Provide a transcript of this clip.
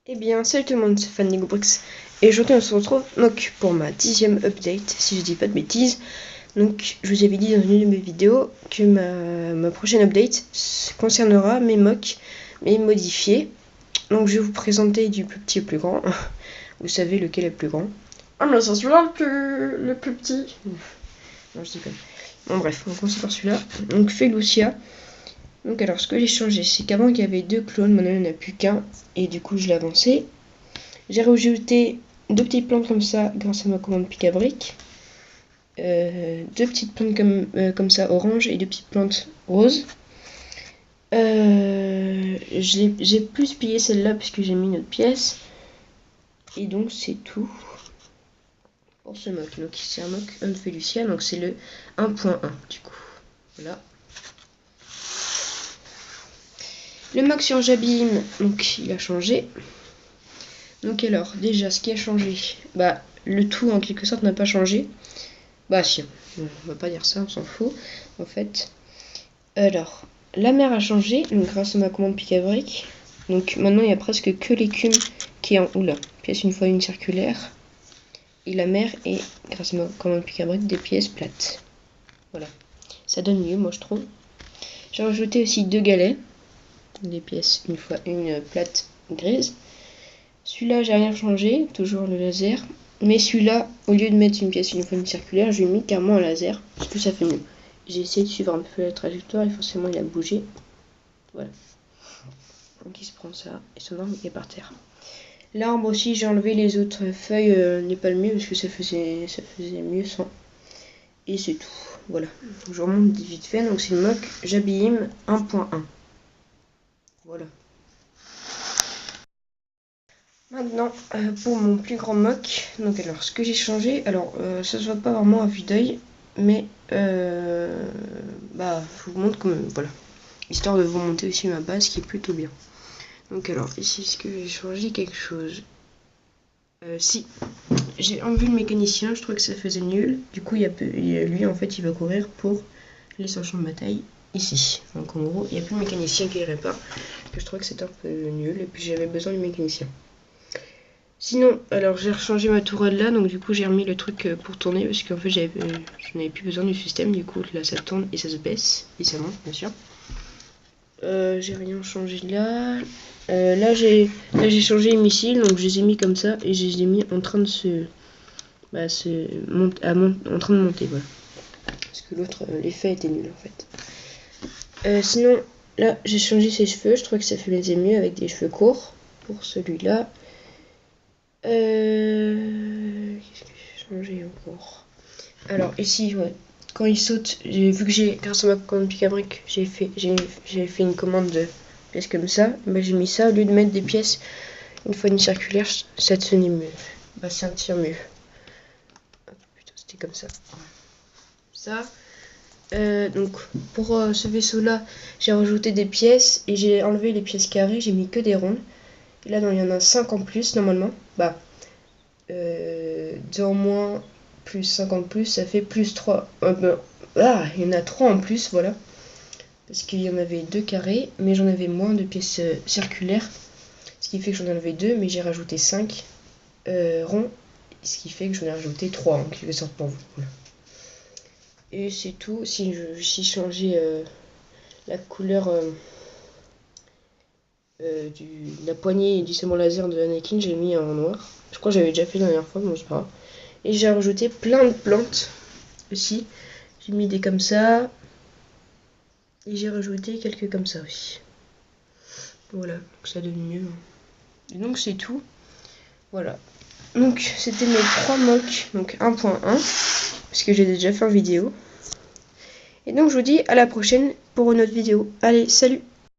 Eh bien, salut tout le monde, c'est Fanny Gobrix. Et aujourd'hui, on se retrouve donc pour ma 10e update, si je dis pas de bêtises. Donc, je vous avais dit dans une de mes vidéos que ma prochaine update concernera mes mocks, mais modifiés. Donc, je vais vous présenter du plus petit au plus grand. Vous savez lequel est le plus grand. Ah, mais c'est celui-là le plus petit. Non, je déconne. Bon, bref, on commence par celui-là. Donc, Felucia. Donc alors ce que j'ai changé, c'est qu'avant il y avait 2 clones, maintenant il n'y en a plus qu'un, et du coup je l'ai avancé. J'ai rajouté 2 petites plantes comme ça grâce à ma commande pic à brique. 2 petites plantes comme ça orange et 2 petites plantes roses. J'ai plus pillé celle-là puisque j'ai mis une autre pièce. Et donc c'est tout pour ce mock. Donc c'est un mock Felucia, donc c'est le 1.1 du coup. Voilà. Le mock sur Jabim, donc il a changé. Donc alors, déjà, ce qui a changé, bah le tout en quelque sorte n'a pas changé. Bah si, on va pas dire ça, on s'en fout, en fait. Alors, la mer a changé, donc grâce à ma commande pic à brique. Donc maintenant, il y a presque que l'écume qui est en... Oula, pièce une fois une circulaire. Et la mer est, grâce à ma commande pic à brique, des pièces plates. Voilà, ça donne mieux, moi je trouve. J'ai rajouté aussi 2 galets. Des pièces une fois une plate grise. Celui-là j'ai rien changé, toujours le laser, mais celui-là au lieu de mettre une pièce une fois une circulaire, je lui ai mis carrément un laser parce que ça fait mieux. J'ai essayé de suivre un peu la trajectoire et forcément il a bougé. Voilà. Donc il se prend ça et son arbre est par terre. L'arbre aussi j'ai enlevé les autres feuilles, n'est pas le mieux parce que ça faisait mieux sans. Et c'est tout. Voilà. Je remonte vite fait, donc c'est le mock Jabim 1.1. Voilà. Maintenant, pour mon plus grand mock, donc alors ce que j'ai changé, alors ça se voit pas vraiment à vue d'œil, mais bah je vous montre comme voilà, histoire de vous monter aussi ma base qui est plutôt bien. Donc alors ici, est-ce que j'ai changé quelque chose? Si, j'ai enlevé le mécanicien, je trouvais que ça faisait nul. Du coup, lui en fait, il va courir pour les champs de bataille ici. Donc en gros, il n'y a plus le mécanicien qui répare, que je trouvais que c'était un peu nul, et puis j'avais besoin du mécanicien. Sinon, alors j'ai rechangé ma tourelle là, donc du coup j'ai remis le truc pour tourner parce qu'en fait je n'avais plus besoin du système, du coup là ça tourne et ça se baisse, et ça monte bien sûr. J'ai rien changé là. Là j'ai changé les missiles, donc je les ai mis comme ça et je les ai mis en train de en train de monter, voilà. Parce que l'autre, l'effet était nul en fait. Sinon, là j'ai changé ses cheveux, je trouve que ça faisait mieux avec des cheveux courts pour celui-là. Qu'est-ce que j'ai changé encore? Alors ici, ouais, quand il saute, vu que j'ai, grâce à ma commande pic à brique, j'ai fait une commande de pièces comme ça, bah j'ai mis ça au lieu de mettre des pièces une fois une circulaire, ça tenait mieux. Bah ça tient mieux. Putain, c'était comme ça. Ça. Donc pour ce vaisseau là, j'ai rajouté des pièces et j'ai enlevé les pièces carrées, j'ai mis que des rondes. Et là, il y en a 5 en plus normalement. Bah, 2 en moins plus 5 en plus, ça fait plus 3. Il y en a 3 en plus, voilà. Parce qu'il y en avait 2 carrés, mais j'en avais moins de pièces circulaires. Ce qui fait que j'en avais 2, mais j'ai rajouté 5 ronds. Ce qui fait que j'en ai rajouté 3 en quelque sorte pour vous. Voilà. Et c'est tout. Si j'ai changé la couleur de la poignée du sabre laser de Anakin, j'ai mis en noir. Je crois que j'avais déjà fait la dernière fois, mais bon, c'est pas grave. Et j'ai rajouté plein de plantes aussi. J'ai mis des comme ça. Et j'ai rajouté quelques comme ça aussi. Voilà, donc ça donne mieux. Et donc c'est tout. Voilà. Donc c'était mes 3 mocks, donc 1.1, parce que j'ai déjà fait en vidéo. Et donc je vous dis à la prochaine pour une autre vidéo. Allez, salut!